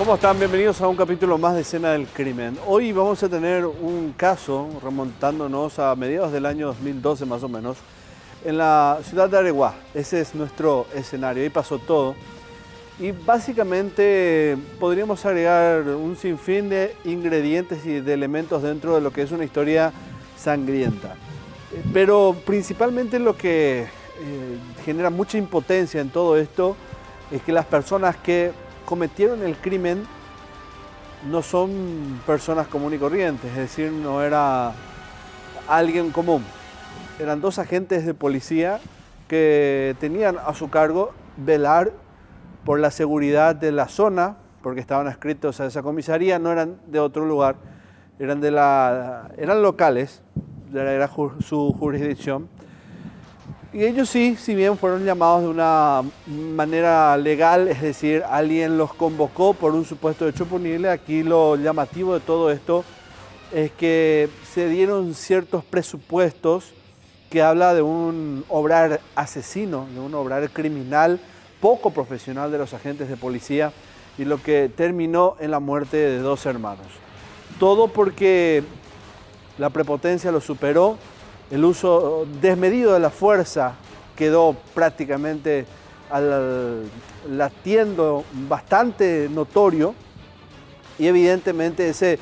¿Cómo están? Bienvenidos a un capítulo más de Escena del Crimen. Hoy vamos a tener un caso remontándonos a mediados del año 2012 más o menos, en la ciudad de Areguá. Ese es nuestro escenario, ahí pasó todo. Y básicamente podríamos agregar un sinfín de ingredientes y de elementos dentro de lo que es una historia sangrienta. Pero principalmente lo que genera mucha impotencia en todo esto es que las personas que cometieron el crimen no son personas comunes y corrientes, es decir, no era alguien común. Eran dos agentes de policía que tenían a su cargo velar por la seguridad de la zona, porque estaban adscritos a esa comisaría, no eran de otro lugar, eran locales, era su jurisdicción. Y ellos sí, si bien fueron llamados de una manera legal, es decir, alguien los convocó por un supuesto hecho punible, aquí lo llamativo de todo esto es que se dieron ciertos presupuestos que habla de un obrar asesino, de un obrar criminal poco profesional de los agentes de policía y lo que terminó en la muerte de dos hermanos. Todo porque la prepotencia lo superó. El uso desmedido de la fuerza quedó prácticamente latiendo bastante notorio y evidentemente ese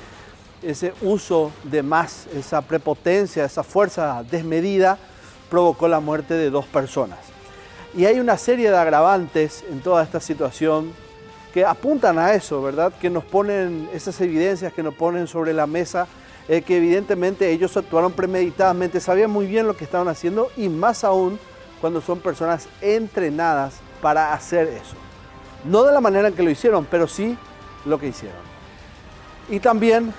uso de más, esa prepotencia, esa fuerza desmedida provocó la muerte de dos personas. Y hay una serie de agravantes en toda esta situación que apuntan a eso, ¿verdad? Que nos ponen esas evidencias que nos ponen sobre la mesa. Que evidentemente ellos actuaron premeditadamente, sabían muy bien lo que estaban haciendo y más aún cuando son personas entrenadas para hacer eso. No de la manera en que lo hicieron, pero sí lo que hicieron. Y también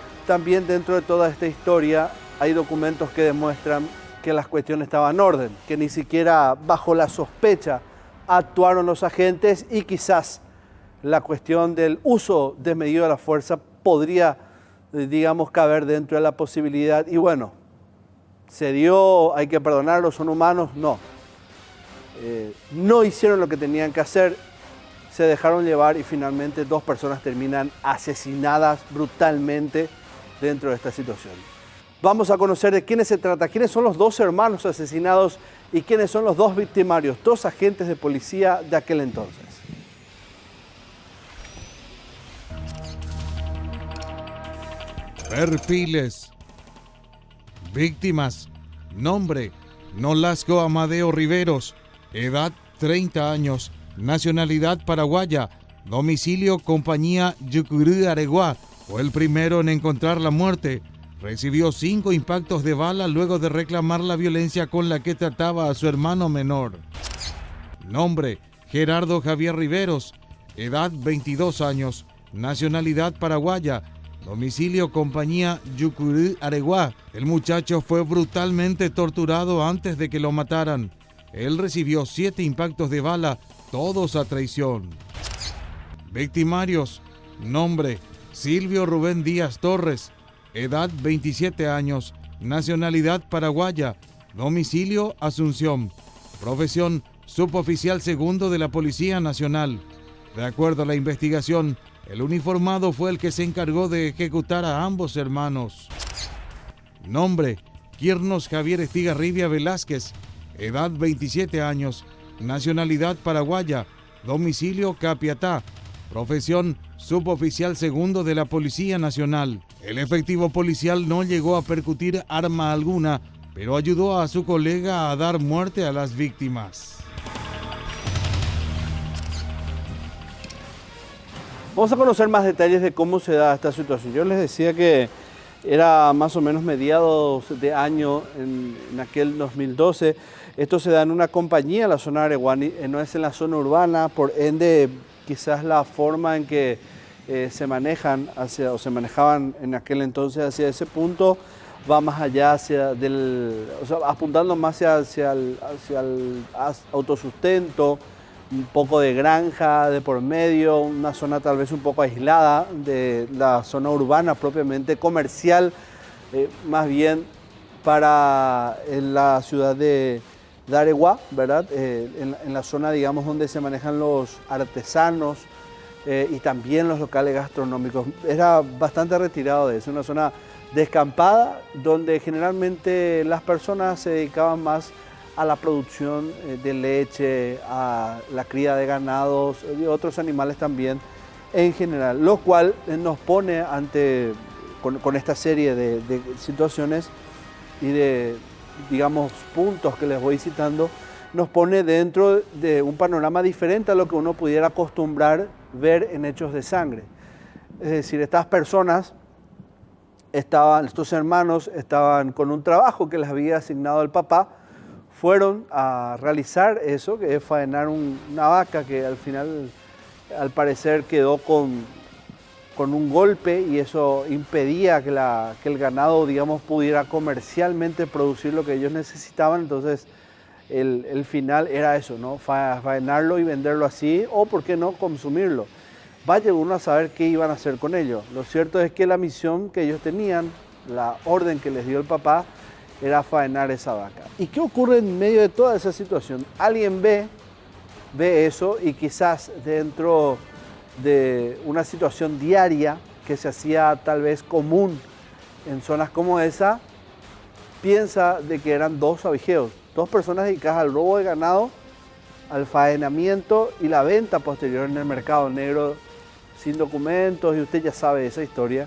dentro de toda esta historia hay documentos que demuestran que las cuestiones estaban en orden, que ni siquiera bajo la sospecha actuaron los agentes y quizás la cuestión del uso desmedido de la fuerza podría, digamos, caber dentro de la posibilidad. Y bueno, se dio, hay que perdonarlos, son humanos, no. No hicieron lo que tenían que hacer, se dejaron llevar y finalmente dos personas terminan asesinadas brutalmente dentro de esta situación. Vamos a conocer de quiénes se trata, quiénes son los dos hermanos asesinados y quiénes son los dos victimarios, dos agentes de policía de aquel entonces. Perfiles. Víctimas. Nombre: Nolasco Amadeo Riveros. Edad: 30 años. Nacionalidad: paraguaya. Domicilio: compañía Yucurí Areguá. Fue el primero en encontrar la muerte. Recibió 5 impactos de bala luego de reclamar la violencia con la que trataba a su hermano menor. Nombre: Gerardo Javier Riveros. Edad: 22 años. Nacionalidad: paraguaya. Domicilio: compañía Yucurí Areguá. El muchacho fue brutalmente torturado antes de que lo mataran. Él recibió 7 impactos de bala, todos a traición. Victimarios. Nombre: Silvio Rubén Díaz Torres. Edad: 27 años. Nacionalidad: paraguaya. Domicilio: Asunción. Profesión: suboficial segundo de la Policía Nacional. De acuerdo a la investigación, el uniformado fue el que se encargó de ejecutar a ambos hermanos. Nombre: Quirnos Javier Estigarribia Velázquez. Edad: 27 años. Nacionalidad: paraguaya. Domicilio: Capiatá. Profesión: suboficial segundo de la Policía Nacional. El efectivo policial no llegó a percutir arma alguna, pero ayudó a su colega a dar muerte a las víctimas. Vamos a conocer más detalles de cómo se da esta situación. Yo les decía que era más o menos mediados de año en aquel 2012. Esto se da en una compañía en la zona de Areguá, no es en la zona urbana, por ende quizás la forma en que se manejan o se manejaban en aquel entonces hacia ese punto va más allá apuntando más hacia el autosustento, un poco de granja de por medio, una zona tal vez un poco aislada de la zona urbana propiamente comercial, más bien para la ciudad de Areguá, ¿verdad? En la zona, digamos, donde se manejan los artesanos, y también los locales gastronómicos. Era bastante retirado de eso, una zona descampada donde generalmente las personas se dedicaban más a la producción de leche, a la cría de ganados y otros animales también en general, lo cual nos pone con esta serie de situaciones y de, digamos, puntos que les voy citando, nos pone dentro de un panorama diferente a lo que uno pudiera acostumbrar ver en hechos de sangre. Es decir, estas personas estos hermanos estaban con un trabajo que les había asignado el papá, fueron a realizar eso, que es faenar una vaca que al final, al parecer, quedó con un golpe y eso impedía que el ganado, digamos, pudiera comercialmente producir lo que ellos necesitaban. Entonces, el final era eso, ¿no? Faenarlo y venderlo así, o por qué no consumirlo. Vaya uno a saber qué iban a hacer con ello. Lo cierto es que la misión que ellos tenían, la orden que les dio el papá, era faenar esa vaca. ¿Y qué ocurre en medio de toda esa situación? Alguien ve eso y quizás dentro de una situación diaria que se hacía tal vez común en zonas como esa, piensa de que eran dos avijeos, dos personas dedicadas al robo de ganado, al faenamiento y la venta posterior en el mercado negro sin documentos, y usted ya sabe esa historia.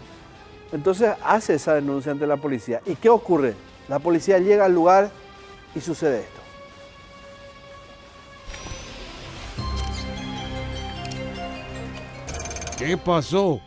Entonces hace esa denuncia ante la policía. ¿Y qué ocurre? La policía llega al lugar y sucede esto. ¿Qué pasó?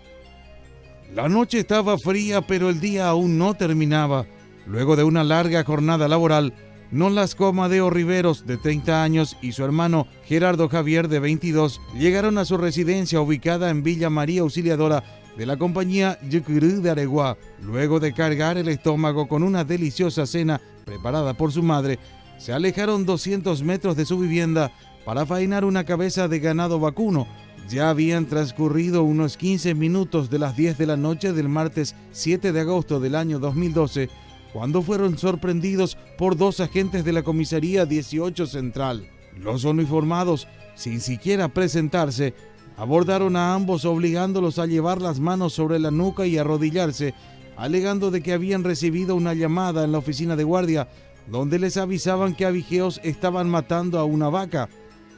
La noche estaba fría, pero el día aún no terminaba. Luego de una larga jornada laboral, Nolasco Amadeo Riveros, de 30 años, y su hermano Gerardo Javier, de 22, llegaron a su residencia ubicada en Villa María Auxiliadora de la compañía Yucurú de Areguá. Luego de cargar el estómago con una deliciosa cena preparada por su madre, se alejaron 200 metros de su vivienda para faenar una cabeza de ganado vacuno. Ya habían transcurrido unos 15 minutos de las 10 de la noche del martes 7 de agosto del año 2012, cuando fueron sorprendidos por dos agentes de la comisaría 18 Central. Los uniformados, sin siquiera presentarse, abordaron a ambos obligándolos a llevar las manos sobre la nuca y arrodillarse, alegando de que habían recibido una llamada en la oficina de guardia donde les avisaban que avijeos estaban matando a una vaca.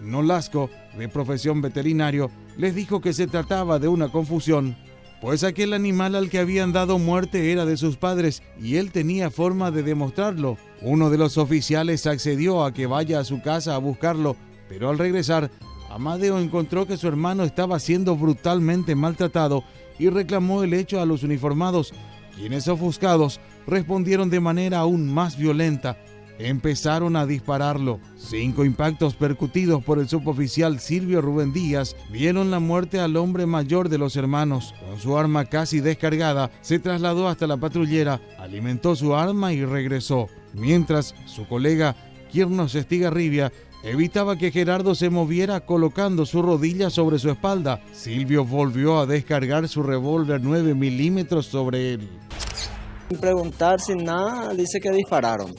Nolasco, de profesión veterinario, les dijo que se trataba de una confusión, pues aquel animal al que habían dado muerte era de sus padres y él tenía forma de demostrarlo. Uno de los oficiales accedió a que vaya a su casa a buscarlo, pero al regresar, Amadeo encontró que su hermano estaba siendo brutalmente maltratado y reclamó el hecho a los uniformados, quienes, ofuscados, respondieron de manera aún más violenta. Empezaron a dispararlo. 5 impactos percutidos por el suboficial Silvio Rubén Díaz dieron la muerte al hombre mayor de los hermanos. Con su arma casi descargada, se trasladó hasta la patrullera, alimentó su arma y regresó. Mientras, su colega Quirnos Estigarribia evitaba que Gerardo se moviera colocando su rodilla sobre su espalda. Silvio volvió a descargar su revólver 9 milímetros sobre él. Sin preguntar, sin nada, dice que dispararon.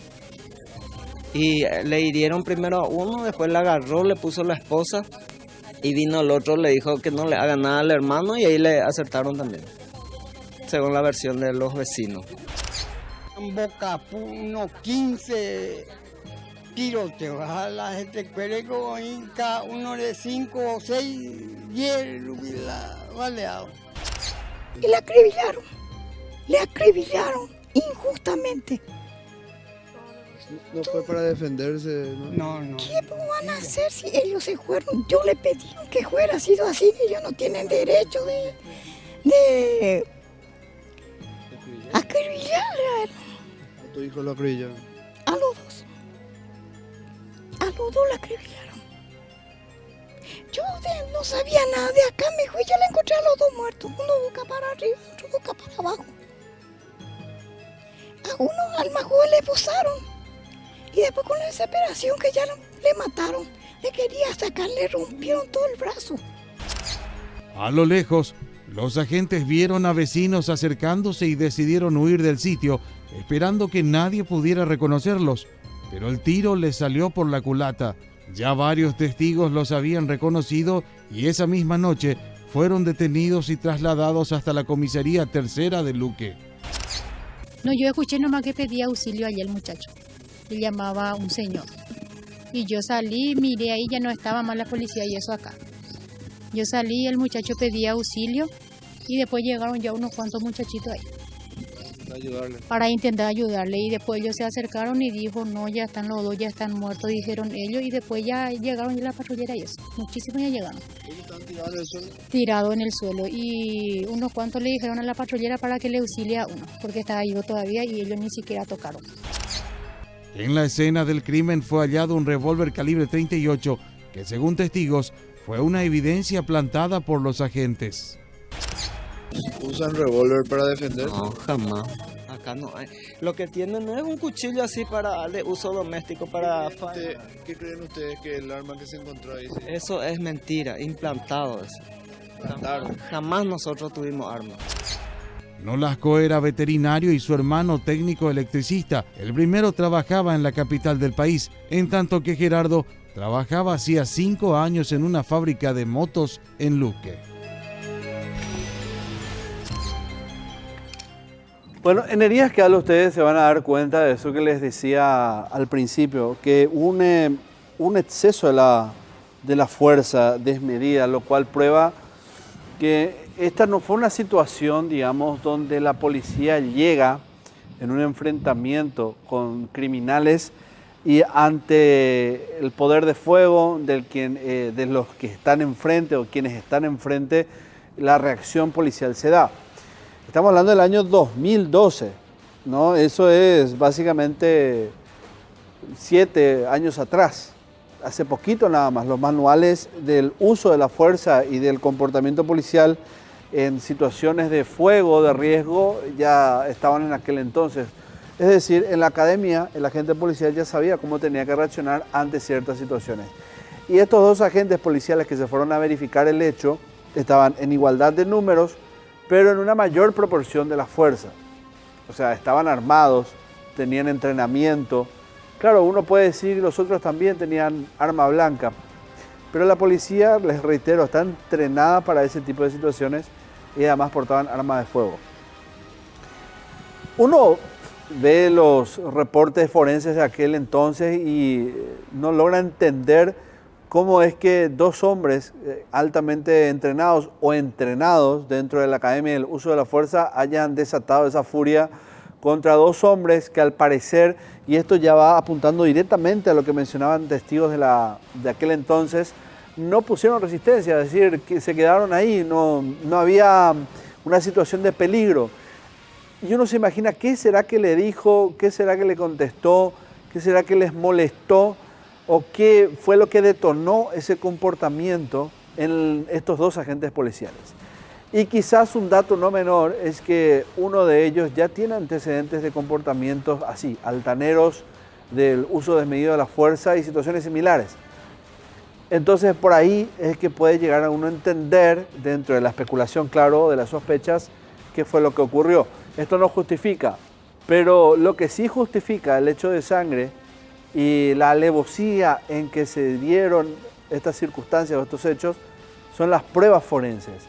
Y le hirieron primero a uno, después le agarró, le puso la esposa y vino el otro, le dijo que no le haga nada al hermano y ahí le acertaron también, según la versión de los vecinos. En Boca, unos 15 tiroteos, a la gente cree que cada uno de 5 o 6, 10 baleados. Y le acribillaron injustamente. No fue para defenderse, ¿no? No. ¿Qué van a hacer si ellos se fueron? Yo le pedí que fuera sido así, ellos no tienen derecho de acribillarle a él. ¿A tu hijo lo acribillaron? A los dos. A los dos le acribillaron. Yo no sabía nada de acá, me fui, ya le encontré a los dos muertos. Uno boca para arriba, otro boca para abajo. A uno al más joven le posaron. Y después con la desesperación que ya le mataron, le quería sacar, le rompieron todo el brazo. A lo lejos, los agentes vieron a vecinos acercándose y decidieron huir del sitio, esperando que nadie pudiera reconocerlos. Pero el tiro les salió por la culata. Ya varios testigos los habían reconocido y esa misma noche fueron detenidos y trasladados hasta la comisaría tercera de Luque. No, yo escuché nomás que pedía auxilio allá el muchacho. Le llamaba a un señor. Y yo salí, miré ahí, ya no estaba más la policía y eso acá. Yo salí, el muchacho pedía auxilio y después llegaron ya unos cuantos muchachitos ahí. Para intentar ayudarle, y después ellos se acercaron y dijo, no, ya están los dos, ya están muertos, dijeron ellos, y después ya llegaron ya la patrullera y eso. Muchísimos ya llegaron. ¿Ellos estaban tirados en el suelo? Tirado en el suelo, y unos cuantos le dijeron a la patrullera para que le auxilie a uno, porque estaba vivo todavía y ellos ni siquiera tocaron. En la escena del crimen fue hallado un revólver calibre 38 que, según testigos, fue una evidencia plantada por los agentes. ¿Usan revólver para defenderse? No, jamás. Acá no hay. Lo que tienen es un cuchillo así de uso doméstico para... ¿Qué creen ustedes que el arma que se encontró ahí? Sí? Eso es mentira, implantado eso. Jamás nosotros tuvimos armas. Nolasco era veterinario y su hermano técnico electricista. El primero trabajaba en la capital del país, en tanto que Gerardo trabajaba hacía 5 años en una fábrica de motos en Luque. Bueno, en Heridas que habla ustedes se van a dar cuenta de eso que les decía al principio, que un exceso de la fuerza desmedida, lo cual prueba que esta no fue una situación, digamos, donde la policía llega en un enfrentamiento con criminales y ante el poder de fuego de los que están enfrente o quienes están enfrente, la reacción policial se da. Estamos hablando del año 2012, ¿no? Eso es básicamente 7 años atrás. Hace poquito nada más, los manuales del uso de la fuerza y del comportamiento policial en situaciones de fuego, de riesgo, ya estaban en aquel entonces. Es decir, en la academia el agente policial ya sabía cómo tenía que reaccionar ante ciertas situaciones. Y estos dos agentes policiales que se fueron a verificar el hecho estaban en igualdad de números, pero en una mayor proporción de la fuerza. O sea, estaban armados, tenían entrenamiento. Claro, uno puede decir que los otros también tenían arma blanca, pero la policía, les reitero, está entrenada para ese tipo de situaciones y además portaban armas de fuego. Uno ve los reportes forenses de aquel entonces y no logra entender cómo es que dos hombres altamente entrenados o entrenados dentro de la Academia del Uso de la Fuerza hayan desatado esa furia contra dos hombres que al parecer, y esto ya va apuntando directamente a lo que mencionaban testigos de aquel entonces, no pusieron resistencia, es decir, que se quedaron ahí, no había una situación de peligro. Y uno se imagina qué será que le dijo, qué será que le contestó, qué será que les molestó, o qué fue lo que detonó ese comportamiento en estos dos agentes policiales. Y quizás un dato no menor es que uno de ellos ya tiene antecedentes de comportamientos así, altaneros, del uso desmedido de la fuerza y situaciones similares. Entonces por ahí es que puede llegar a uno a entender, dentro de la especulación, claro, de las sospechas, qué fue lo que ocurrió. Esto no justifica, pero lo que sí justifica el hecho de sangre y la alevosía en que se dieron estas circunstancias o estos hechos son las pruebas forenses.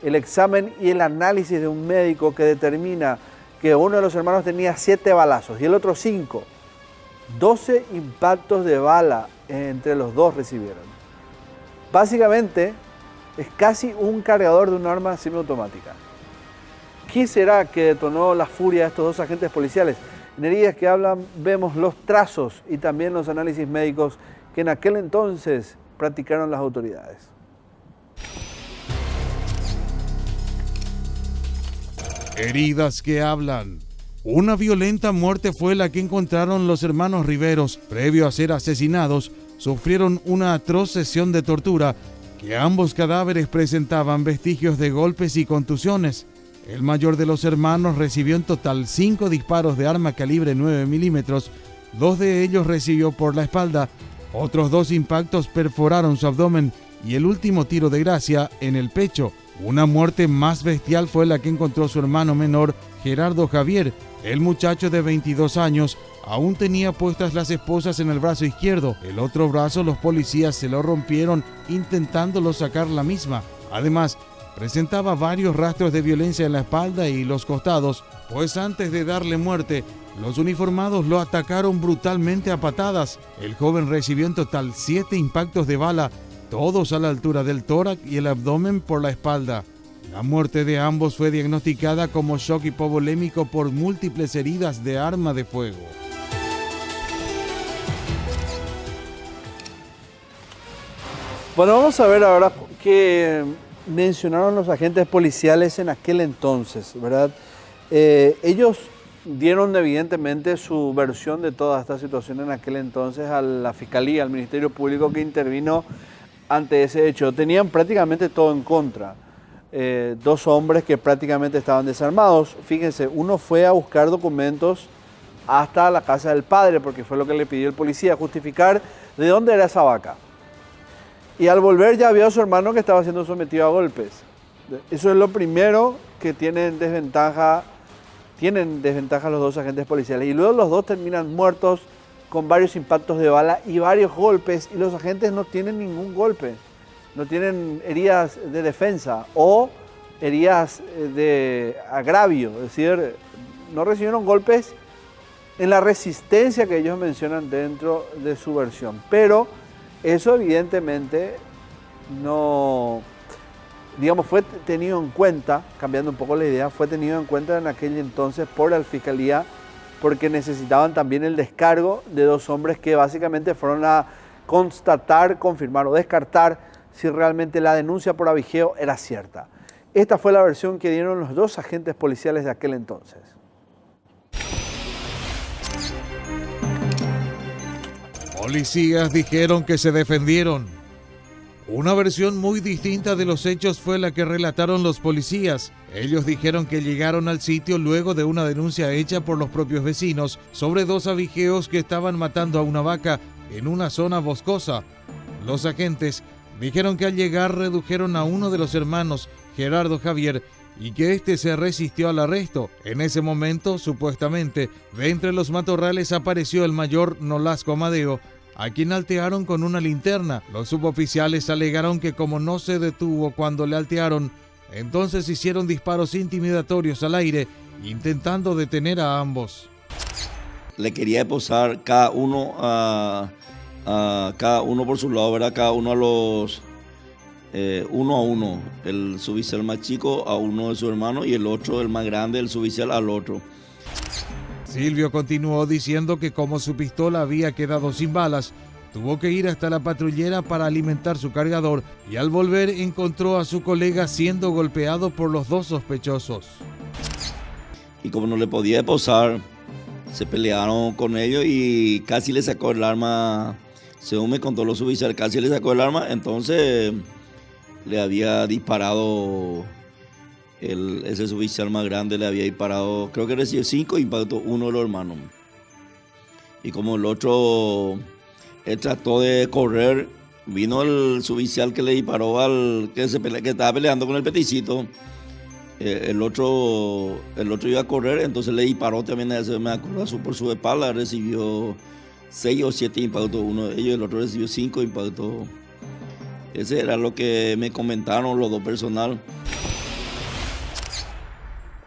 El examen y el análisis de un médico que determina que uno de los hermanos tenía 7 balazos y el otro 5. 12 impactos de bala entre los dos recibieron. Básicamente es casi un cargador de un arma semiautomática. ¿Qué será que detonó la furia de estos dos agentes policiales? En Heridas que hablan vemos los trazos y también los análisis médicos que en aquel entonces practicaron las autoridades. Heridas que hablan. Una violenta muerte fue la que encontraron los hermanos Riveros. Previo a ser asesinados, sufrieron una atroz sesión de tortura que ambos cadáveres presentaban vestigios de golpes y contusiones. El mayor de los hermanos recibió en total 5 disparos de arma calibre 9 milímetros, 2 de ellos recibió por la espalda, otros 2 impactos perforaron su abdomen y el último tiro de gracia en el pecho. Una muerte más bestial fue la que encontró su hermano menor, Gerardo Javier. El muchacho de 22 años aún tenía puestas las esposas en el brazo izquierdo. El otro brazo los policías se lo rompieron intentándolo sacar la misma. Además, presentaba varios rastros de violencia en la espalda y los costados, pues antes de darle muerte, los uniformados lo atacaron brutalmente a patadas. El joven recibió en total 7 impactos de bala, todos a la altura del tórax y el abdomen por la espalda. La muerte de ambos fue diagnosticada como shock hipovolémico por múltiples heridas de arma de fuego. Bueno, vamos a ver ahora qué mencionaron los agentes policiales en aquel entonces, ¿verdad? Ellos dieron evidentemente su versión de toda esta situación en aquel entonces a la Fiscalía, al Ministerio Público que intervino ante ese hecho. Tenían prácticamente todo en contra. 2 hombres que prácticamente estaban desarmados. Fíjense, uno fue a buscar documentos hasta la casa del padre, porque fue lo que le pidió el policía, justificar de dónde era esa vaca. Y al volver ya vio a su hermano que estaba siendo sometido a golpes. Eso es lo primero que tienen desventaja los 2 agentes policiales. Y luego los 2 terminan muertos con varios impactos de bala y varios golpes, y los agentes no tienen ningún golpe. No tienen heridas de defensa o heridas de agravio, es decir, no recibieron golpes en la resistencia que ellos mencionan dentro de su versión. Pero eso evidentemente no, digamos, fue tenido en cuenta, cambiando un poco la idea, fue tenido en cuenta en aquel entonces por la Fiscalía, porque necesitaban también el descargo de 2 hombres que básicamente fueron a constatar, confirmar o descartar si realmente la denuncia por abigeo era cierta. Esta fue la versión que dieron los 2 agentes policiales de aquel entonces. Policías dijeron que se defendieron. Una versión muy distinta de los hechos fue la que relataron los policías. Ellos dijeron que llegaron al sitio luego de una denuncia hecha por los propios vecinos sobre 2 abigeos que estaban matando a una vaca en una zona boscosa. Los agentes dijeron que al llegar redujeron a uno de los hermanos, Gerardo Javier, y que este se resistió al arresto. En ese momento, supuestamente, de entre los matorrales apareció el mayor Nolasco Amadeo, a quien altearon con una linterna. Los suboficiales alegaron que como no se detuvo cuando le altearon, entonces hicieron disparos intimidatorios al aire, intentando detener a ambos. Le quería esposar cada uno cada uno por su lado, ¿verdad? Cada uno a los uno a uno. El suboficial más chico a uno de sus hermanos y el otro, el más grande, el suboficial al otro. Silvio continuó diciendo que como su pistola había quedado sin balas, tuvo que ir hasta la patrullera para alimentar su cargador y al volver encontró a su colega siendo golpeado por los 2 sospechosos. Y como no le podía esposar, se pelearon con ellos y casi le sacó el arma. Según me contó los suboficiales, casi le sacó el arma, entonces le había disparado, ese suboficial más grande le había disparado, creo que recibió 5 impactos, uno de los hermanos. Y como el otro, él trató de correr, vino el suboficial que le disparó al que estaba peleando con el peticito. El otro iba a correr, entonces le disparó también, me acuerdo, por su espalda, recibió 6 o 7 impactos, uno de ellos, el otro recibió 5 impactos. Ese era lo que me comentaron los 2 personal.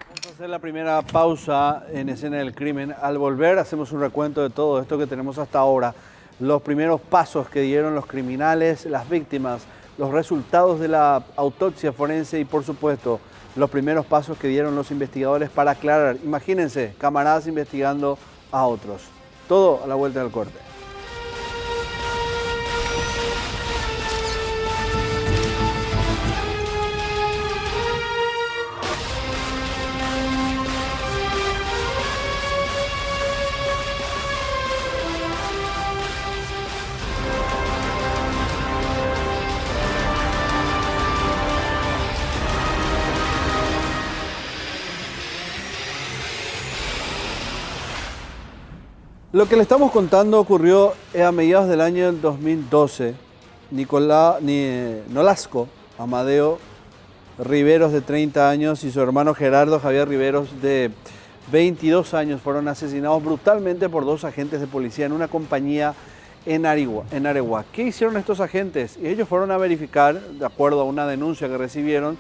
Vamos a hacer la primera pausa en Escena del Crimen. Al volver hacemos un recuento de todo esto que tenemos hasta ahora. Los primeros pasos que dieron los criminales, las víctimas, los resultados de la autopsia forense y por supuesto los primeros pasos que dieron los investigadores para aclarar. Imagínense, camaradas investigando a otros. Todo a la vuelta del corte. Lo que le estamos contando ocurrió a mediados del año 2012. Nolasco Amadeo Riveros, de 30 años, y su hermano Gerardo Javier Riveros, de 22 años, fueron asesinados brutalmente por 2 agentes de policía en una compañía en Areguá. ¿Qué hicieron estos agentes? Y ellos fueron a verificar, de acuerdo a una denuncia que recibieron,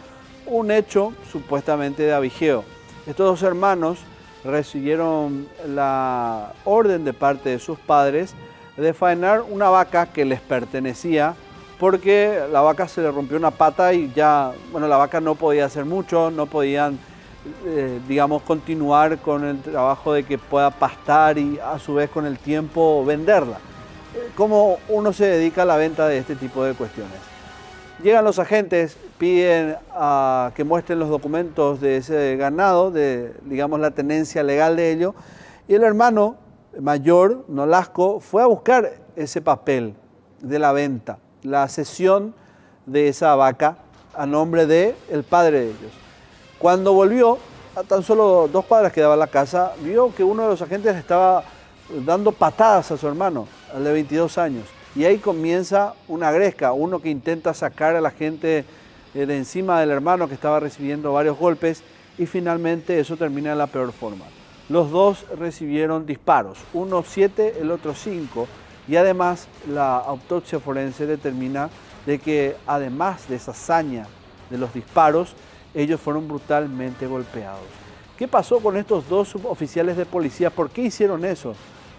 un hecho supuestamente de avigjeo. Estos dos hermanos recibieron la orden de parte de sus padres de faenar una vaca que les pertenecía, porque la vaca se le rompió una pata y ya, bueno, la vaca no podía hacer mucho, no podían, digamos, continuar con el trabajo de que pueda pastar y a su vez con el tiempo venderla. ¿Cómo uno se dedica a la venta de este tipo de cuestiones? Llegan los agentes, piden que muestren los documentos de ese ganado, de, digamos, la tenencia legal de ello, y el hermano mayor, Nolasco, fue a buscar ese papel de la venta, la cesión de esa vaca a nombre del padre de ellos. Cuando volvió, a tan solo 2 cuadras que daba la casa, vio que uno de los agentes estaba dando patadas a su hermano, al de 22 años. Y ahí comienza una gresca, uno que intenta sacar a la gente de encima del hermano que estaba recibiendo varios golpes, y finalmente eso termina de la peor forma. Los dos recibieron disparos, uno 7, el otro 5, y además la autopsia forense determina de que además de esa hazaña de los disparos, ellos fueron brutalmente golpeados. ¿Qué pasó con estos 2 suboficiales de policía? ¿Por qué hicieron eso?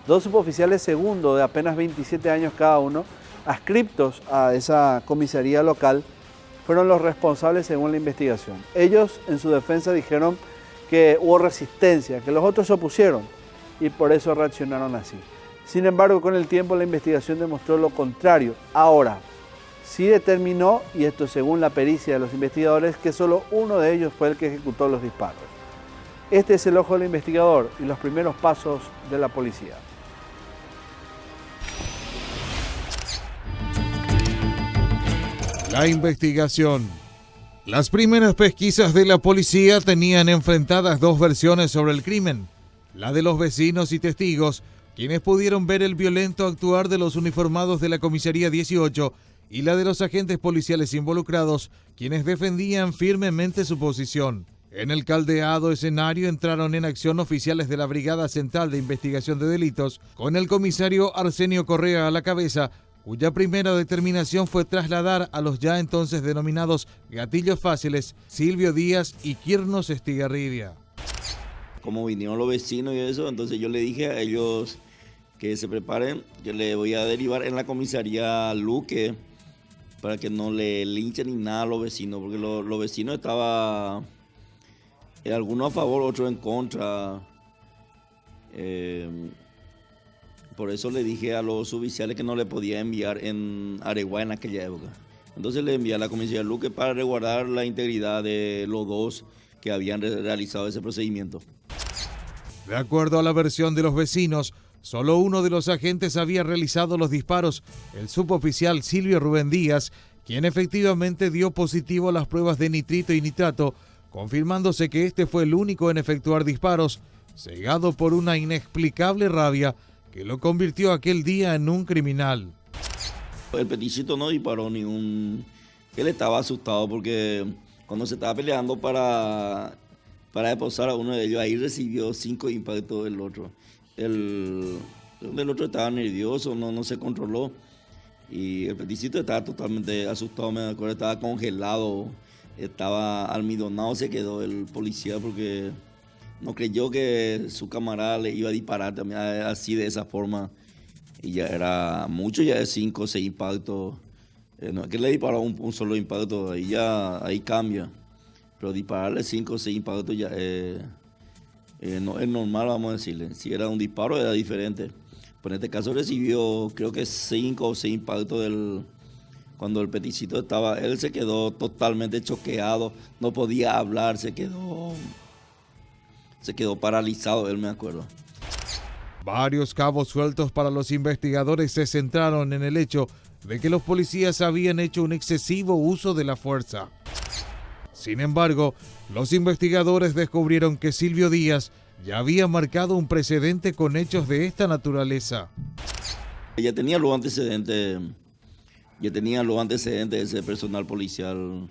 2 suboficiales segundo de apenas 27 años cada uno, adscriptos a esa comisaría local, fueron los responsables según la investigación. Ellos en su defensa dijeron que hubo resistencia, que los otros se opusieron y por eso reaccionaron así. Sin embargo, con el tiempo la investigación demostró lo contrario. Ahora, sí determinó, y esto según la pericia de los investigadores, que solo uno de ellos fue el que ejecutó los disparos. Este es el ojo del investigador y los primeros pasos de la policía. La investigación. Las primeras pesquisas de la policía tenían enfrentadas 2 versiones sobre el crimen. La de los vecinos y testigos, quienes pudieron ver el violento actuar de los uniformados de la comisaría 18, y la de los agentes policiales involucrados, quienes defendían firmemente su posición. En el caldeado escenario entraron en acción oficiales de la Brigada Central de Investigación de Delitos, con el comisario Arsenio Correa a la cabeza, cuya primera determinación fue trasladar a los ya entonces denominados gatillos fáciles, Silvio Díaz y Quirnos Estigarribia. Como vinieron los vecinos y eso, entonces yo le dije a ellos que se preparen, yo le voy a derivar en la comisaría Luque para que no le linchen ni nada a los vecinos, porque los vecinos estaban algunos a favor, otros en contra. Por eso le dije a los suboficiales que no le podía enviar en Areguá en aquella época. Entonces le envié a la comisaría Luque para resguardar la integridad de los 2 que habían realizado ese procedimiento. De acuerdo a la versión de los vecinos, solo uno de los agentes había realizado los disparos, el suboficial Silvio Rubén Díaz, quien efectivamente dio positivo a las pruebas de nitrito y nitrato, confirmándose que este fue el único en efectuar disparos, cegado por una inexplicable rabia que lo convirtió aquel día en un criminal. El peticito no disparó ni un... Él estaba asustado porque cuando se estaba peleando para esposar a uno de ellos, ahí recibió 5 impactos del otro. El otro estaba nervioso, no se controló. Y el peticito estaba totalmente asustado, me acuerdo, estaba congelado, estaba almidonado, se quedó el policía porque no creyó que su camarada le iba a disparar también así de esa forma. Y ya era mucho, ya de 5 o 6 impactos. No es que le disparó un solo impacto, ahí cambia. Pero dispararle 5 o 6 impactos ya no es normal, vamos a decirle. Si era un disparo era diferente. Pero en este caso recibió creo que 5 o 6 impactos cuando el peticito estaba. Él se quedó totalmente choqueado, no podía hablar, se quedó paralizado, él me acuerdo. Varios cabos sueltos para los investigadores se centraron en el hecho de que los policías habían hecho un excesivo uso de la fuerza. Sin embargo, los investigadores descubrieron que Silvio Díaz ya había marcado un precedente con hechos de esta naturaleza. Ya tenía los antecedentes de ese personal policial.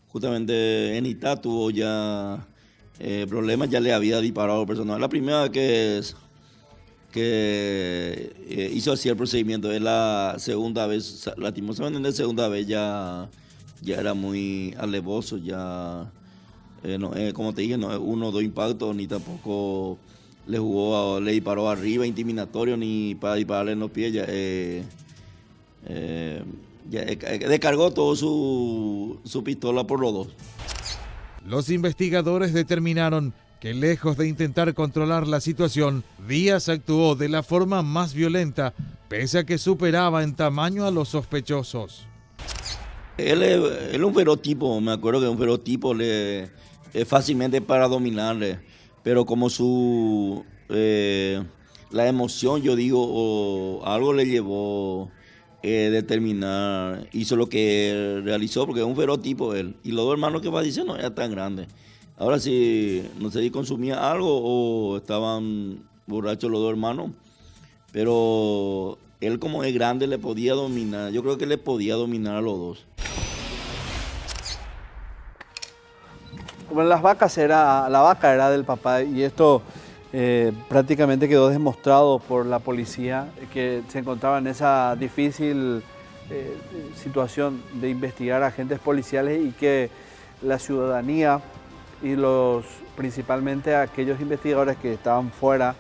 Justamente en Itá tuvo ya problemas, ya le había disparado al personal. La primera vez que hizo así el procedimiento, es la segunda vez, lastimosamente en la segunda vez ya era muy alevoso, ya como te dije, no es uno o dos impactos, ni tampoco le disparó arriba, intimidatorio, ni para dispararle en los pies. Descargó todo su pistola por los dos. Los investigadores determinaron que lejos de intentar controlar la situación, Díaz actuó de la forma más violenta, pese a que superaba en tamaño a los sospechosos. Él es un ferotipo, me acuerdo que es un ferotipo, es fácilmente para dominarle, pero como la emoción, yo digo, o algo le llevó determinar, hizo lo que realizó, porque es un ferotipo él. Y los dos hermanos que fallecieron no eran tan grandes. Ahora sí, no sé si consumía algo o estaban borrachos los dos hermanos, pero él como es grande le podía dominar, yo creo que le podía dominar a los dos. Como la vaca era del papá, y esto prácticamente quedó demostrado por la policía, que se encontraba en esa difícil situación de investigar agentes policiales y que la ciudadanía y principalmente aquellos investigadores que estaban fuera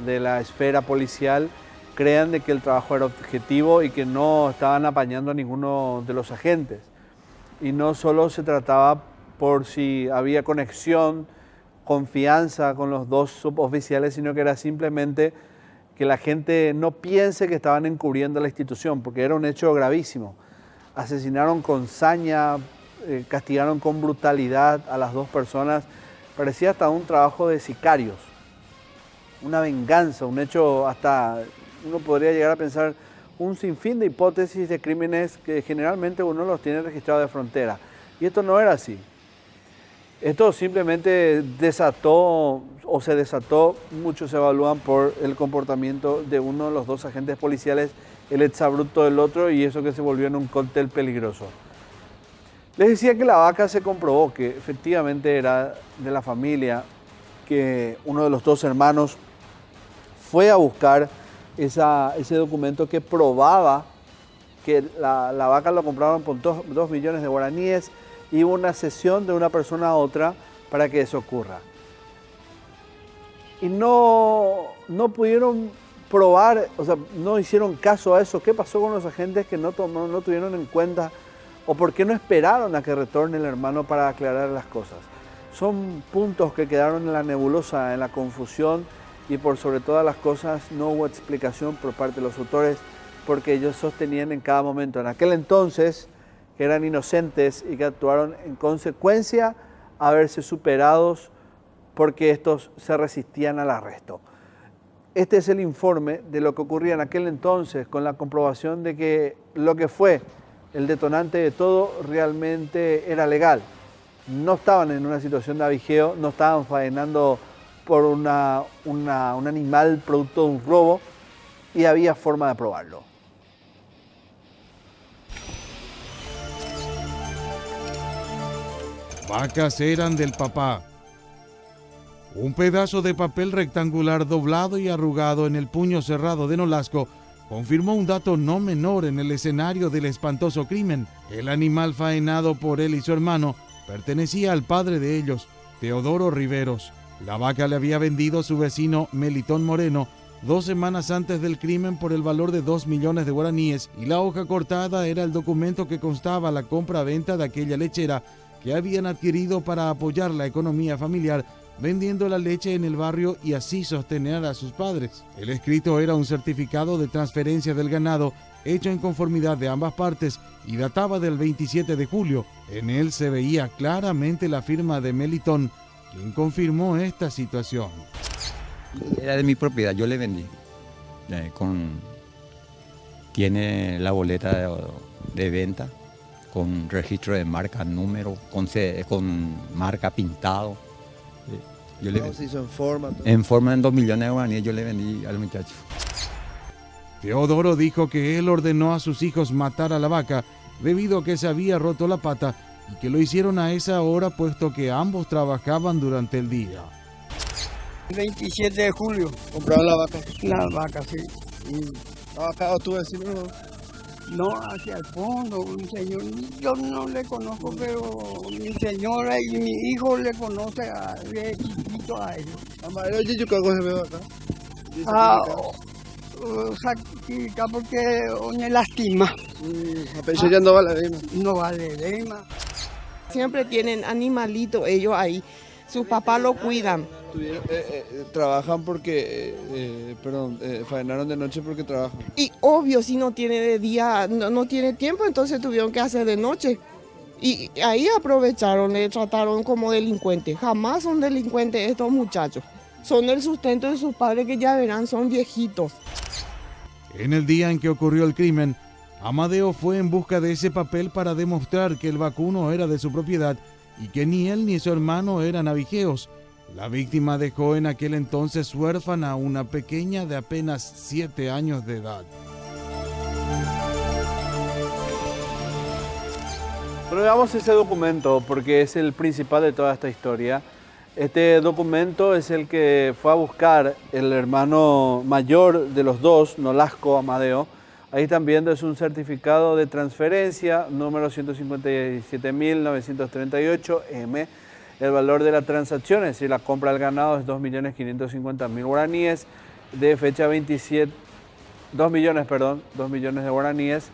de la esfera policial crean de que el trabajo era objetivo y que no estaban apañando a ninguno de los agentes. Y no solo se trataba por si había conexión, confianza con los dos suboficiales, sino que era simplemente que la gente no piense que estaban encubriendo la institución, porque era un hecho gravísimo. Asesinaron con saña, castigaron con brutalidad a las dos personas, parecía hasta un trabajo de sicarios, una venganza, un hecho hasta, uno podría llegar a pensar, un sinfín de hipótesis de crímenes que generalmente uno los tiene registrados de frontera. Y esto no era así. Esto simplemente se desató, muchos se evalúan por el comportamiento de uno de los dos agentes policiales, el exabrupto del otro, y eso que se volvió en un cóctel peligroso. Les decía que la vaca se comprobó que efectivamente era de la familia, que uno de los dos hermanos fue a buscar ese documento que probaba que la vaca lo compraron por 2 millones de guaraníes y hubo una cesión de una persona a otra para que eso ocurra. Y no pudieron probar, o sea, no hicieron caso a eso. ¿Qué pasó con los agentes que no tuvieron en cuenta? ¿O por qué no esperaron a que retorne el hermano para aclarar las cosas? Son puntos que quedaron en la nebulosa, en la confusión, y por sobre todas las cosas no hubo explicación por parte de los autores, porque ellos sostenían en cada momento, en aquel entonces, que eran inocentes y que actuaron en consecuencia a verse superados porque estos se resistían al arresto. Este es el informe de lo que ocurría en aquel entonces, con la comprobación de que lo que fue el detonante de todo realmente era legal. No estaban en una situación de avigeo, no estaban faenando por un animal producto de un robo, y había forma de probarlo. Vacas eran del papá. Un pedazo de papel rectangular doblado y arrugado en el puño cerrado de Nolasco confirmó un dato no menor en el escenario del espantoso crimen. El animal faenado por él y su hermano pertenecía al padre de ellos, Teodoro Riveros. La vaca le había vendido su vecino Melitón Moreno 2 semanas antes del crimen por el valor de 2 millones de guaraníes, y la hoja cortada era el documento que constaba la compra-venta de aquella lechera que habían adquirido para apoyar la economía familiar, vendiendo la leche en el barrio y así sostener a sus padres. El escrito era un certificado de transferencia del ganado hecho en conformidad de ambas partes y databa del 27 de julio. En él se veía claramente la firma de Melitón, quien confirmó esta situación. Era de mi propiedad, yo le vendí. Tiene la boleta de venta con registro de marca, número, con marca pintado. Yo le vendí. Se hizo en forma. En forma, en 2 millones de guaraníes yo le vendí al muchacho. Teodoro dijo que él ordenó a sus hijos matar a la vaca debido a que se había roto la pata y que lo hicieron a esa hora puesto que ambos trabajaban durante el día. El 27 de julio. ¿Compraron la vaca? La vaca, sí. ¿La vaca o tu vecino? No, hacia el fondo, un señor, yo no le conozco, pero mi señora y mi hijo le conoce de chiquito a ellos. Amadeo, yo creo que se ve acá. Acá porque me lastima. Pero ya no vale Deima. No vale Deima. Siempre tienen animalitos ellos ahí, sus papás lo cuidan. Trabajan porque, faenaron de noche porque trabajan. Y obvio, si no tiene de día, no tiene tiempo, entonces tuvieron que hacer de noche. Y ahí aprovecharon, le trataron como delincuentes. Jamás son delincuentes estos muchachos. Son el sustento de sus padres que ya verán, son viejitos. En el día en que ocurrió el crimen, Amadeo fue en busca de ese papel para demostrar que el vacuno era de su propiedad y que ni él ni su hermano eran abigeos. La víctima dejó en aquel entonces huérfana a una pequeña de apenas 7 años de edad. Pero veamos ese documento porque es el principal de toda esta historia. Este documento es el que fue a buscar el hermano mayor de los dos, Nolasco Amadeo. Ahí están viendo, es un certificado de transferencia, número 157.938M. El valor de la transacción, es decir, la compra del ganado es 2.550.000 guaraníes, de fecha 2 millones de guaraníes.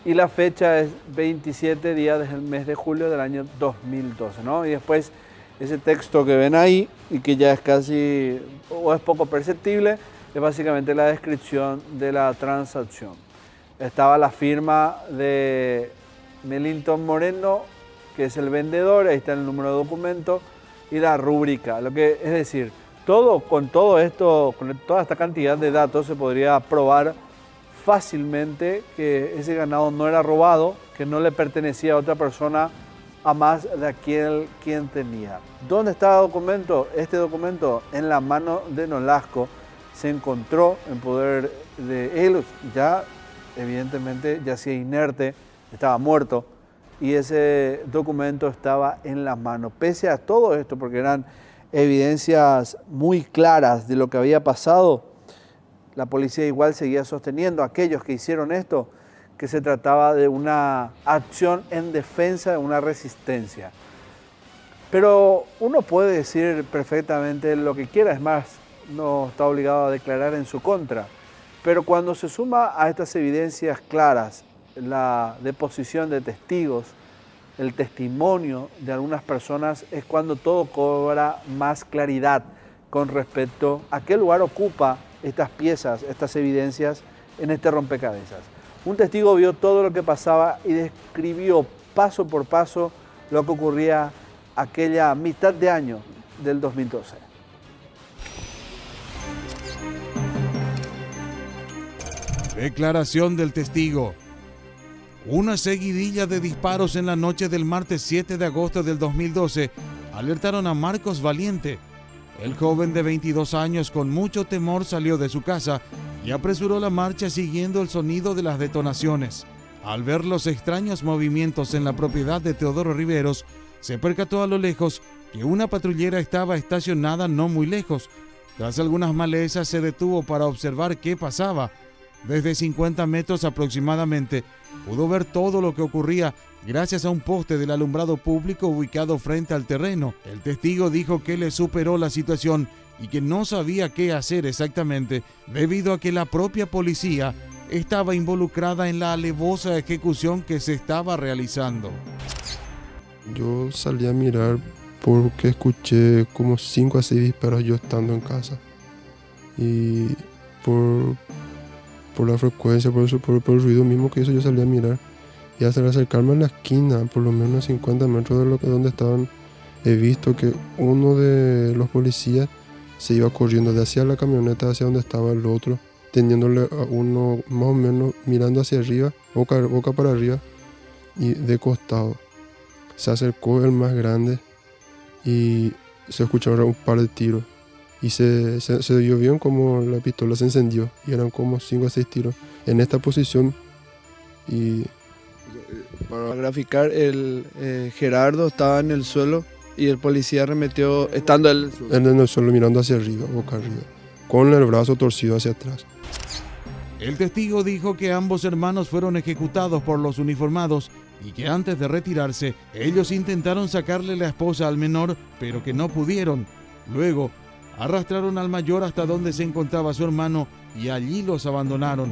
Y la fecha es 27 días del mes de julio del año 2012, ¿no? Y después ese texto que ven ahí y que ya es casi, o es poco perceptible, es básicamente la descripción de la transacción. Estaba la firma de Melilton Moreno, que es el vendedor, ahí está el número de documento y la rúbrica. Es decir, con toda esta cantidad de datos se podría probar fácilmente que ese ganado no era robado, que no le pertenecía a otra persona a más de aquel quien tenía. ¿Dónde está el documento? Este documento en la mano de Nolasco se encontró en poder de él, ya evidentemente yacía inerte, estaba muerto, y ese documento estaba en la mano. Pese a todo esto, porque eran evidencias muy claras de lo que había pasado, la policía igual seguía sosteniendo a aquellos que hicieron esto, que se trataba de una acción en defensa de una resistencia. Pero uno puede decir perfectamente lo que quiera, es más, no está obligado a declarar en su contra. Pero cuando se suma a estas evidencias claras, la deposición de testigos, el testimonio de algunas personas, es cuando todo cobra más claridad con respecto a qué lugar ocupa estas piezas, estas evidencias en este rompecabezas. Un testigo vio todo lo que pasaba y describió paso por paso lo que ocurría aquella mitad de año del 2012. Declaración del testigo. Una seguidilla de disparos en la noche del martes 7 de agosto del 2012 alertaron a Marcos Valiente. El joven de 22 años con mucho temor salió de su casa y apresuró la marcha siguiendo el sonido de las detonaciones. Al ver los extraños movimientos en la propiedad de Teodoro Riveros, se percató a lo lejos que una patrullera estaba estacionada no muy lejos. Tras algunas malezas se detuvo para observar qué pasaba. Desde 50 metros aproximadamente pudo ver todo lo que ocurría gracias a un poste del alumbrado público ubicado frente al terreno. El testigo dijo que le superó la situación y que no sabía qué hacer exactamente debido a que la propia policía estaba involucrada en la alevosa ejecución que se estaba realizando. Yo salí a mirar porque escuché como 5 a 6 disparos yo estando en casa. Y por la frecuencia, por el ruido mismo que hizo, yo salí a mirar. Y al acercarme a la esquina, por lo menos 50 metros de donde estaban, he visto que uno de los policías se iba corriendo de hacia la camioneta hacia donde estaba el otro, teniéndole a uno más o menos mirando hacia arriba, boca para arriba y de costado. Se acercó el más grande y se escucharon un par de tiros. Y se vio bien como la pistola se encendió y eran como 5 a 6 tiros en esta posición. Y para graficar, Gerardo estaba en el suelo y el policía arremetió estando él en el suelo mirando hacia arriba, boca arriba, con el brazo torcido hacia atrás. El testigo dijo que ambos hermanos fueron ejecutados por los uniformados y que antes de retirarse, ellos intentaron sacarle la esposa al menor, pero que no pudieron. Luego, arrastraron al mayor hasta donde se encontraba su hermano y allí los abandonaron.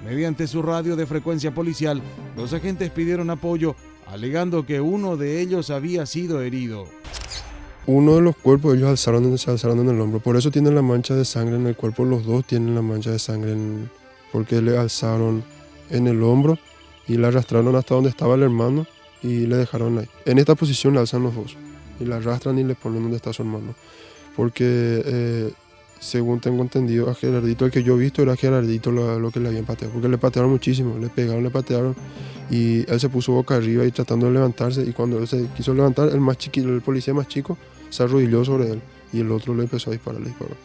Mediante su radio de frecuencia policial, los agentes pidieron apoyo, alegando que uno de ellos había sido herido. Uno de los cuerpos ellos se alzaron en el hombro, por eso tienen la mancha de sangre en el cuerpo, los dos tienen la mancha de sangre porque le alzaron en el hombro y le arrastraron hasta donde estaba el hermano y le dejaron ahí. En esta posición le alzan los dos y le arrastran y le ponen donde está su hermano. Porque según tengo entendido, a Gerardito, el que yo he visto era Gerardito lo que le habían pateado, porque le patearon muchísimo, le pegaron, le patearon y él se puso boca arriba y tratando de levantarse, y cuando él se quiso levantar, el policía más chico se arrodilló sobre él y el otro le empezó a disparar, le disparó.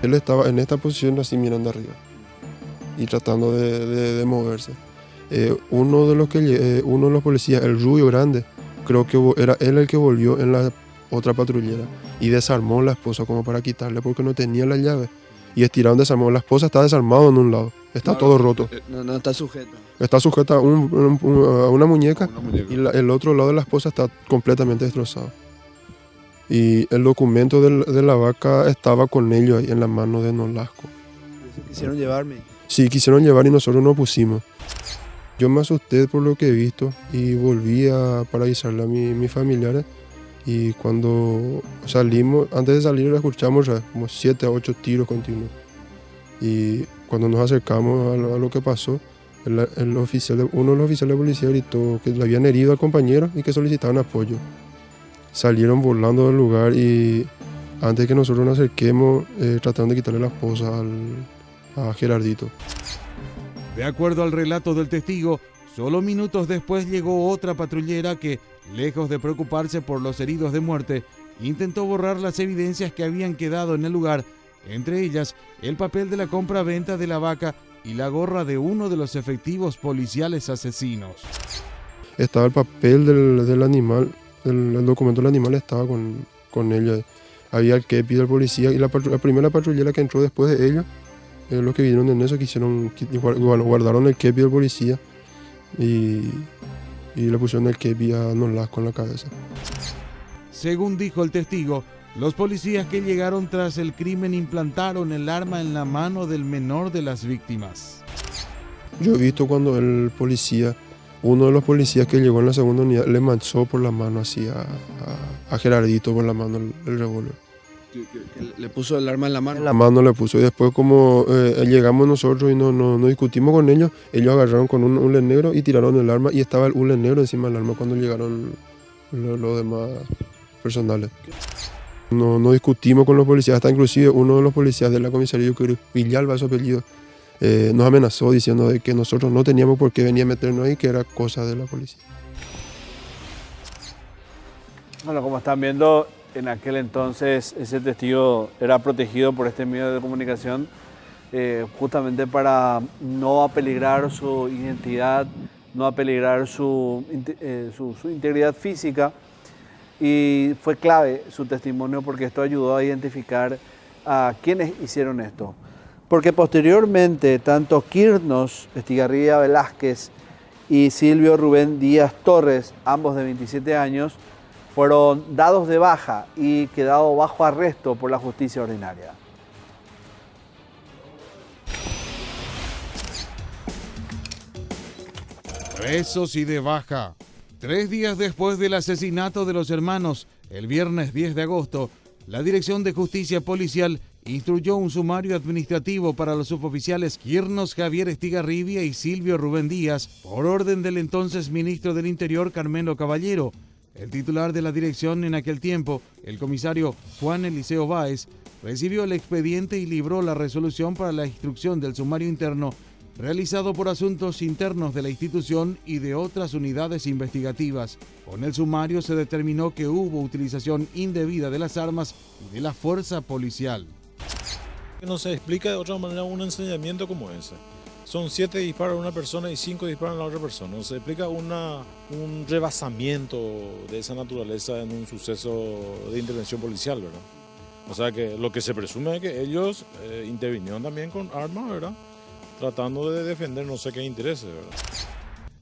Él estaba en esta posición así mirando arriba y tratando de moverse. Uno de los policías, el rubio grande, creo que era él el que volvió en la otra patrullera y desarmó la esposa como para quitarle porque no tenía la llave y estiraron, desarmó. La esposa está desarmada en un lado, está todo roto. No está sujeta. Está sujeta a una muñeca y el otro lado de la esposa está completamente destrozado. Y el documento de la vaca estaba con ellos ahí en la mano de Nolasco. ¿Quisieron llevarme? Sí, quisieron llevar y nosotros no pusimos. Yo me asusté por lo que he visto y volví para avisarle a mis familiares. Y cuando salimos, antes de salir escuchamos como 7 a 8 tiros continuos. Y cuando nos acercamos a lo que pasó, uno de los oficiales de policía gritó que le habían herido al compañero y que solicitaban apoyo. Salieron volando del lugar y antes de que nosotros nos acerquemos, trataron de quitarle la esposa a Gerardito. De acuerdo al relato del testigo, solo minutos después llegó otra patrullera que, lejos de preocuparse por los heridos de muerte, intentó borrar las evidencias que habían quedado en el lugar, entre ellas el papel de la compra-venta de la vaca y la gorra de uno de los efectivos policiales asesinos. Estaba el papel del animal, el documento del animal estaba con ella. Había el kepi del policía y la primera patrullera que entró después de ella, los que vinieron en eso guardaron el kepi del policía y le pusieron el kepi a Nolasco en la cabeza. Según dijo el testigo, los policías que llegaron tras el crimen implantaron el arma en la mano del menor de las víctimas. Yo he visto cuando uno de los policías que llegó en la segunda unidad le manchó por la mano así a Gerardito por la mano el revólver. Que le puso el arma en la mano. En la mano le puso y después como llegamos nosotros y no discutimos con ellos agarraron con un hule negro y tiraron el arma y estaba el hule negro encima del arma cuando llegaron los demás personales. No discutimos con los policías, hasta inclusive uno de los policías de la comisaría, yo creo, Villalba su apellido, nos amenazó diciendo de que nosotros no teníamos por qué venir a meternos ahí, que era cosa de la policía. Bueno, como están viendo, en aquel entonces ese testigo era protegido por este medio de comunicación justamente para no apeligrar su identidad, no apeligrar su integridad física, y fue clave su testimonio porque esto ayudó a identificar a quienes hicieron esto. Porque posteriormente tanto Quirnos Estigarribia Velázquez y Silvio Rubén Díaz Torres, ambos de 27 años, fueron dados de baja y quedados bajo arresto por la justicia ordinaria. Presos y de baja. 3 días después del asesinato de los hermanos, el viernes 10 de agosto, la Dirección de Justicia Policial instruyó un sumario administrativo para los suboficiales Quirnos Javier Estigarribia y Silvio Rubén Díaz, por orden del entonces ministro del Interior Carmelo Caballero. El titular de la dirección en aquel tiempo, el comisario Juan Eliseo Báez, recibió el expediente y libró la resolución para la instrucción del sumario interno realizado por Asuntos Internos de la institución y de otras unidades investigativas. Con el sumario se determinó que hubo utilización indebida de las armas y de la fuerza policial. No se explica de otra manera un ensañamiento como ese. Son 7 disparos a una persona y 5 disparos a la otra persona. No se explica un rebasamiento de esa naturaleza en un suceso de intervención policial, ¿verdad? O sea que lo que se presume es que ellos intervinieron también con armas, ¿verdad? tratando de defender no sé qué intereses, ¿verdad?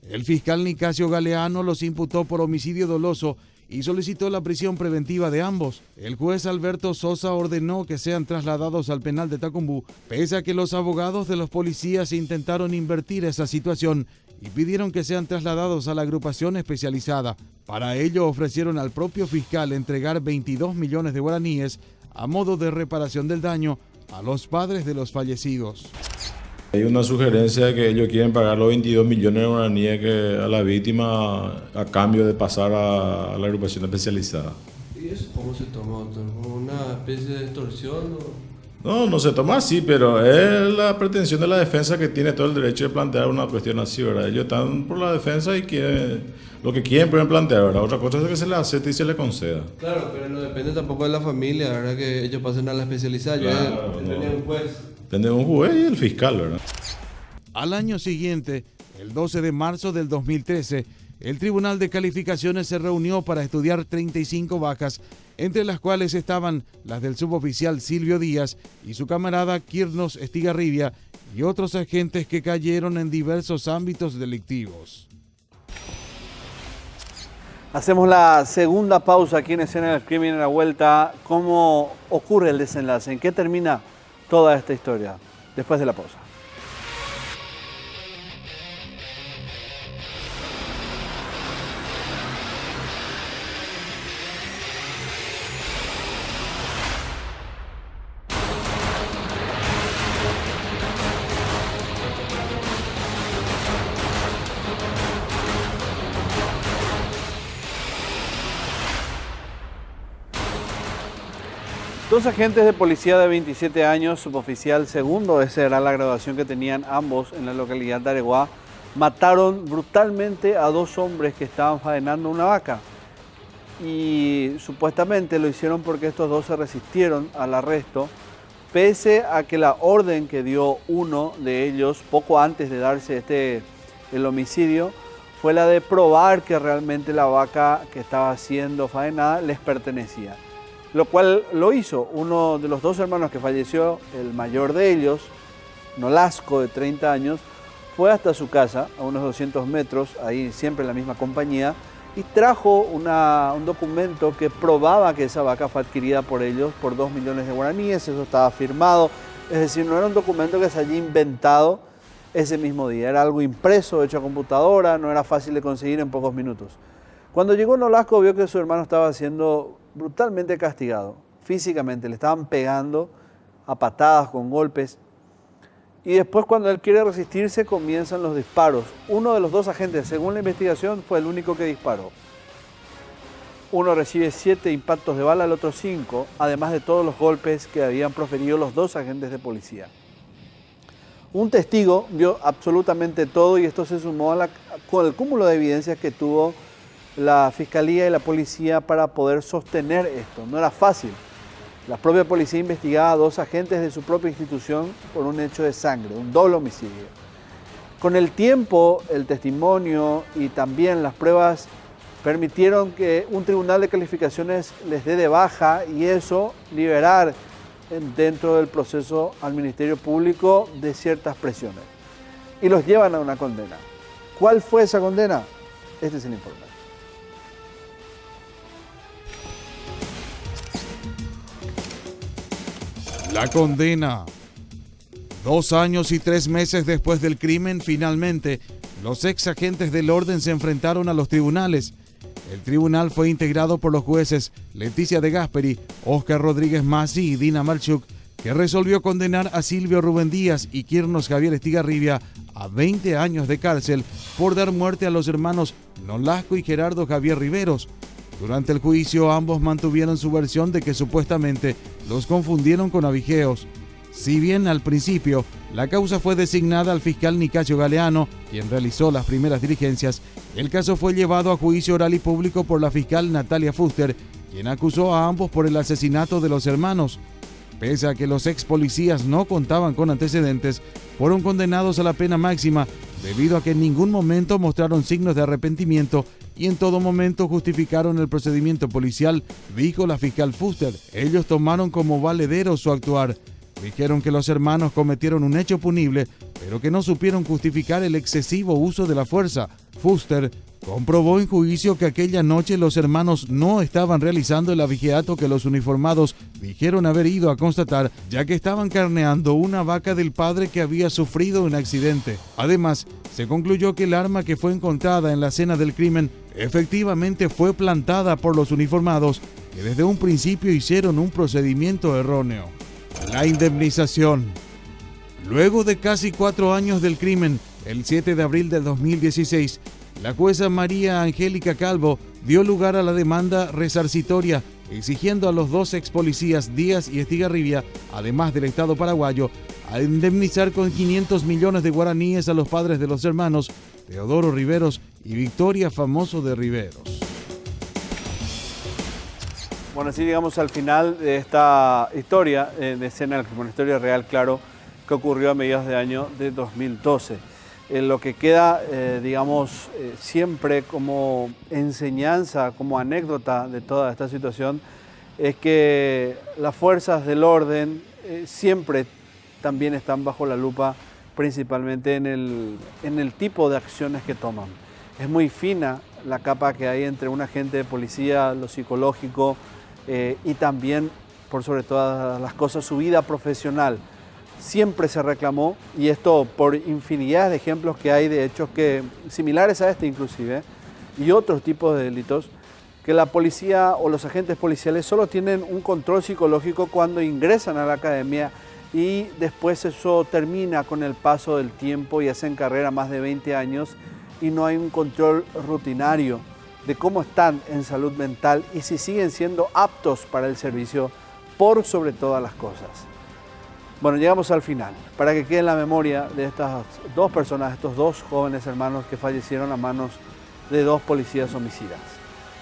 El fiscal Nicasio Galeano los imputó por homicidio doloso y solicitó la prisión preventiva de ambos. El juez Alberto Sosa ordenó que sean trasladados al penal de Tacumbú, pese a que los abogados de los policías intentaron invertir esa situación y pidieron que sean trasladados a la agrupación especializada. Para ello ofrecieron al propio fiscal entregar 22 millones de guaraníes a modo de reparación del daño a los padres de los fallecidos. Hay una sugerencia de que ellos quieren pagar los 22 millones de guaraníes a la víctima a cambio de pasar a la agrupación especializada. ¿Y eso cómo se toma, doctor? ¿Como una especie de extorsión? No se toma así, pero es la pretensión de la defensa que tiene todo el derecho de plantear una cuestión así, ¿verdad? Ellos están por la defensa y lo que quieren pueden plantear, ¿verdad? Otra cosa es que se les acepte y se les conceda. Claro, pero no depende tampoco de la familia, ¿verdad? Que ellos pasen a la especializada. Claro, Depende de un juez. Depende de un juez y el fiscal, ¿verdad? Al año siguiente, el 12 de marzo del 2013, el Tribunal de Calificaciones se reunió para estudiar 35 bajas, entre las cuales estaban las del suboficial Silvio Díaz y su camarada Quirnos Estigarribia y otros agentes que cayeron en diversos ámbitos delictivos. Hacemos la segunda pausa aquí en Escena del Crimen. En la vuelta, ¿cómo ocurre el desenlace? ¿En qué termina toda esta historia? Después de la pausa. Dos agentes de policía de 27 años, suboficial segundo, esa era la graduación que tenían ambos en la localidad de Areguá, mataron brutalmente a dos hombres que estaban faenando una vaca. Y supuestamente lo hicieron porque estos dos se resistieron al arresto, pese a que la orden que dio uno de ellos poco antes de darse el homicidio fue la de probar que realmente la vaca que estaba siendo faenada les pertenecía. Lo cual lo hizo. Uno de los dos hermanos que falleció, el mayor de ellos, Nolasco, de 30 años, fue hasta su casa, a unos 200 metros, ahí siempre en la misma compañía, y trajo un documento que probaba que esa vaca fue adquirida por ellos por 2 millones de guaraníes, eso estaba firmado, es decir, no era un documento que se haya inventado ese mismo día, era algo impreso, hecho a computadora, no era fácil de conseguir en pocos minutos. Cuando llegó Nolasco vio que su hermano estaba siendo brutalmente castigado, físicamente, le estaban pegando a patadas, con golpes, y después cuando él quiere resistirse comienzan los disparos. Uno de los dos agentes, según la investigación, fue el único que disparó. Uno recibe 7 impactos de bala, el otro 5, además de todos los golpes que habían proferido los dos agentes de policía. Un testigo vio absolutamente todo y esto se sumó con el cúmulo de evidencias que tuvo la Fiscalía y la Policía para poder sostener esto. No era fácil. La propia policía investigaba a dos agentes de su propia institución por un hecho de sangre, un doble homicidio. Con el tiempo, el testimonio y también las pruebas permitieron que un tribunal de calificaciones les dé de baja y eso liberar dentro del proceso al Ministerio Público de ciertas presiones. Y los llevan a una condena. ¿Cuál fue esa condena? Este es el informe. La condena. 2 años y 3 meses después del crimen, finalmente, los ex agentes del orden se enfrentaron a los tribunales. El tribunal fue integrado por los jueces Leticia de Gasperi, Oscar Rodríguez Masi y Dina Malchuk, que resolvió condenar a Silvio Rubén Díaz y Quirnos Javier Estigarribia a 20 años de cárcel por dar muerte a los hermanos Nolasco y Gerardo Javier Riveros. Durante el juicio, ambos mantuvieron su versión de que supuestamente los confundieron con abigeos. Si bien al principio la causa fue designada al fiscal Nicasio Galeano, quien realizó las primeras diligencias, el caso fue llevado a juicio oral y público por la fiscal Natalia Fuster, quien acusó a ambos por el asesinato de los hermanos. Pese a que los ex policías no contaban con antecedentes, fueron condenados a la pena máxima debido a que en ningún momento mostraron signos de arrepentimiento y en todo momento justificaron el procedimiento policial, dijo la fiscal Fuster. Ellos tomaron como valedero su actuar. dijeron que los hermanos cometieron un hecho punible, pero que no supieron justificar el excesivo uso de la fuerza. Fuster comprobó en juicio que aquella noche los hermanos no estaban realizando el abigeato que los uniformados dijeron haber ido a constatar, ya que estaban carneando una vaca del padre que había sufrido un accidente. Además, se concluyó que el arma que fue encontrada en la escena del crimen efectivamente fue plantada por los uniformados, que desde un principio hicieron un procedimiento erróneo. La indemnización. Luego de casi 4 años del crimen, el 7 de abril de 2016, la jueza María Angélica Calvo dio lugar a la demanda resarcitoria, exigiendo a los 2 ex policías Díaz y Estigarribia, además del Estado paraguayo, a indemnizar con 500 millones de guaraníes a los padres de los hermanos Teodoro Riveros y Victoria Famoso de Riveros. Bueno, así llegamos al final de esta historia de escena, una historia real, claro, que ocurrió a mediados de año de 2012. Lo que queda, siempre como enseñanza, como anécdota de toda esta situación, es que las fuerzas del orden siempre también están bajo la lupa, principalmente en el tipo de acciones que toman. Es muy fina la capa que hay entre un agente de policía, lo psicológico y también, por sobre todas las cosas, su vida profesional. Siempre se reclamó, y esto por infinidad de ejemplos que hay de hechos que, similares a este inclusive, y otros tipos de delitos, que la policía o los agentes policiales solo tienen un control psicológico cuando ingresan a la academia y después eso termina con el paso del tiempo y hacen carrera más de 20 años y no hay un control rutinario de cómo están en salud mental y si siguen siendo aptos para el servicio por sobre todas las cosas. Bueno, llegamos al final, para que quede en la memoria de estas 2 personas, estos 2 jóvenes hermanos que fallecieron a manos de 2 policías homicidas.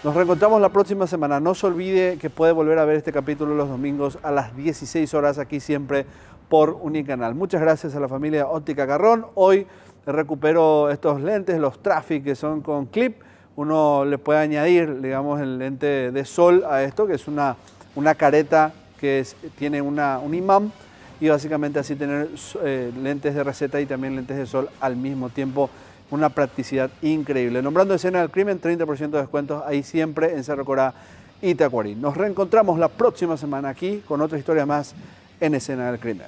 Nos reencontramos la próxima semana. No se olvide que puede volver a ver este capítulo los domingos a las 16 horas, aquí siempre por Unicanal. Muchas gracias a la familia Óptica Garrón. Hoy recupero estos lentes, los Traffic, que son con clip. Uno le puede añadir, digamos, el lente de sol a esto, que es una careta que tiene un imán, y básicamente así tener lentes de receta y también lentes de sol al mismo tiempo. Una practicidad increíble. Nombrando Escena del Crimen, 30% de descuentos ahí siempre en Cerro Corá y Tacuarí. Nos reencontramos la próxima semana aquí con otra historia más en Escena del Crimen.